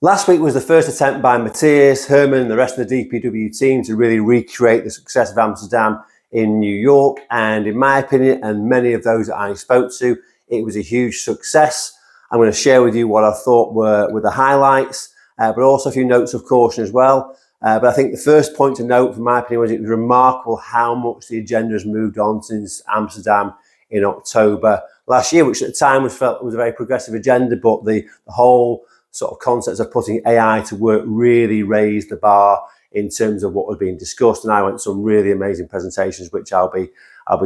Last week was the first attempt by Matthias, Herman and the rest of the DPW team to really recreate the success of Amsterdam in New York, and in my opinion and many of those that I spoke to, it was a huge success. I'm going to share with you what I thought were the highlights, but also a few notes of caution as well. But I think the first point to note from my opinion was it was remarkable how much the agenda has moved on since Amsterdam in October last year, which at the time was felt was a very progressive agenda, but the whole sort of concepts of putting AI to work really raised the bar in terms of what was being discussed. And I went to some really amazing presentations, which I'll be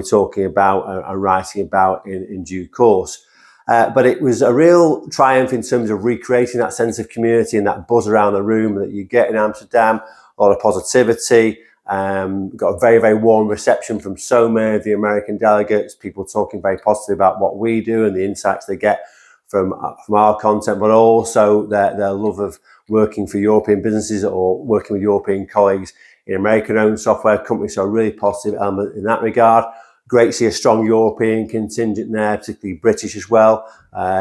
talking about and writing about in due course. But it was a real triumph in terms of recreating that sense of community and that buzz around the room that you get in Amsterdam. A lot of positivity. Got a very, very warm reception from so many of the American delegates, people talking very positively about what we do and the insights they get from our content, but also their love of working for European businesses or working with European colleagues in American-owned software companies. So a really positive element in that regard. Great to see a strong European contingent there, particularly British as well.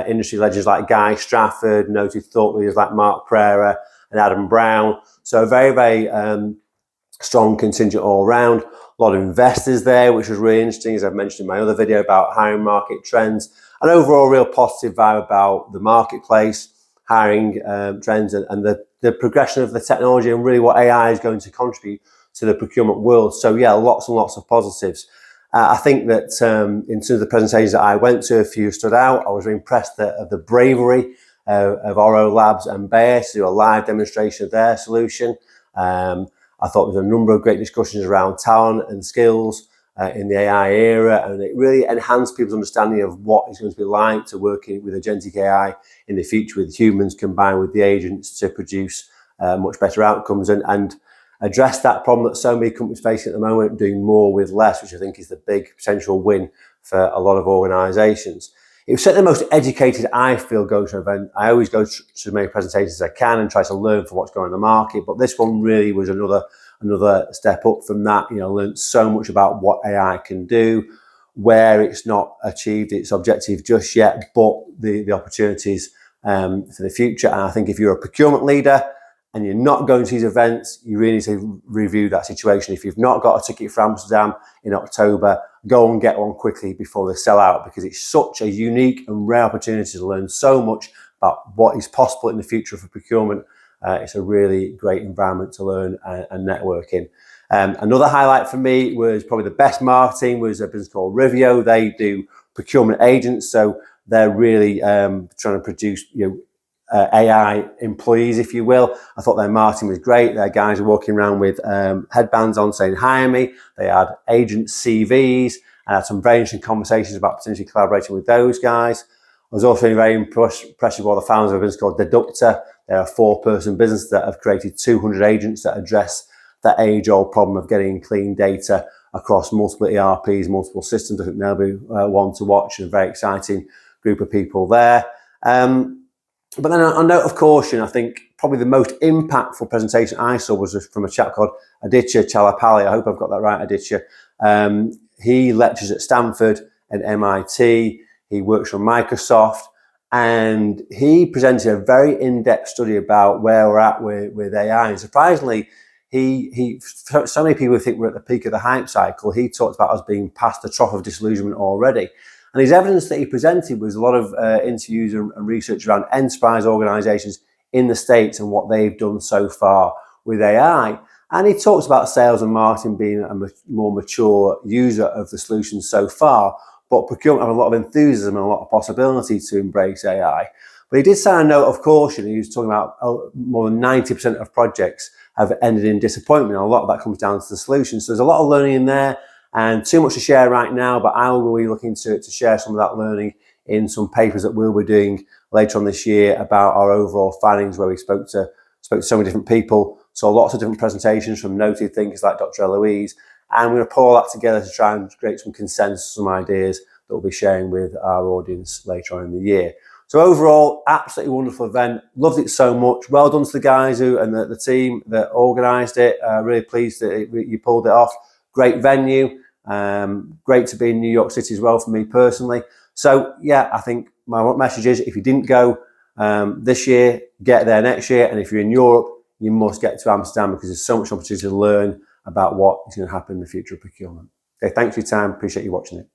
Industry legends like Guy Strafford, noted thought leaders like Mark Prera and Adam Brown. So a very, very strong contingent all around. A lot of investors there, which was really interesting, as I've mentioned in my other video about hiring market trends. An overall real positive vibe about the marketplace, hiring trends and the progression of the technology and really what AI is going to contribute to the procurement world. So yeah, lots and lots of positives. I think that in terms of the presentations that I went to, a few stood out. I was really impressed of the bravery of Oro Labs and Bayer to do a live demonstration of their solution. I thought there was a number of great discussions around talent and skills in the AI era, and it really enhanced people's understanding of what it's going to be like to working with agentic AI in the future with humans combined with the agents to produce much better outcomes and address that problem that so many companies facing at the moment, doing more with less, which I think is the big potential win for a lot of organisations. It was certainly the most educated I feel going to an event. I always go to as many presentations as I can and try to learn from what's going on in the market, but this one really was another step up from that. You know, learned so much about what AI can do, where it's not achieved its objective just yet, but the opportunities for the future. And I think if you're a procurement leader and you're not going to these events, you really need to review that situation. If you've not got a ticket for Amsterdam in October, go and get one quickly before they sell out, because it's such a unique and rare opportunity to learn so much about what is possible in the future for procurement. It's a really great environment to learn and network in. Another highlight for me was probably the best marketing was a business called Rivio. They do procurement agents, so they're really trying to produce AI employees, if you will. I thought their marketing was great. Their guys were walking around with headbands on saying, "Hire me." They had agent CVs and had some very interesting conversations about potentially collaborating with those guys. I was also very impressed with all the founders of a business called Deductor. They're a 4-person business that have created 200 agents that address that age-old problem of getting clean data across multiple ERPs, multiple systems. I think they'll be one to watch, and a very exciting group of people there. But then on note of caution, I think probably the most impactful presentation I saw was from a chap called Aditya Chalapalli. I hope I've got that right, Aditya. He lectures at Stanford and MIT. He works for Microsoft, and he presented a very in-depth study about where we're at with AI. And surprisingly, so many people think we're at the peak of the hype cycle. He talked about us being past the trough of disillusionment already. And his evidence that he presented was a lot of interviews and research around enterprise organizations in the States and what they've done so far with AI. And he talks about sales and marketing being a more mature user of the solution so far, but procurement have a lot of enthusiasm and a lot of possibility to embrace AI. But he did sound a note of caution. He was talking about more than 90% of projects have ended in disappointment. And a lot of that comes down to the solution. So there's a lot of learning in there, and too much to share right now, but I will be looking to share some of that learning in some papers that we'll be doing later on this year about our overall findings, where we spoke to so many different people, saw lots of different presentations from noted thinkers like Dr. Eloise, and we're going to pull all that together to try and create some consensus, some ideas that we'll be sharing with our audience later on in the year. So overall, absolutely wonderful event. Loved it so much. Well done to the guys and the team that organised it. Really pleased that you pulled it off. Great venue. Great to be in New York City as well for me personally. So yeah, I think my message is, if you didn't go, this year, get there next year. And if you're in Europe, you must get to Amsterdam because there's so much opportunity to learn about what is going to happen in the future of procurement. Okay, thanks for your time. Appreciate you watching it.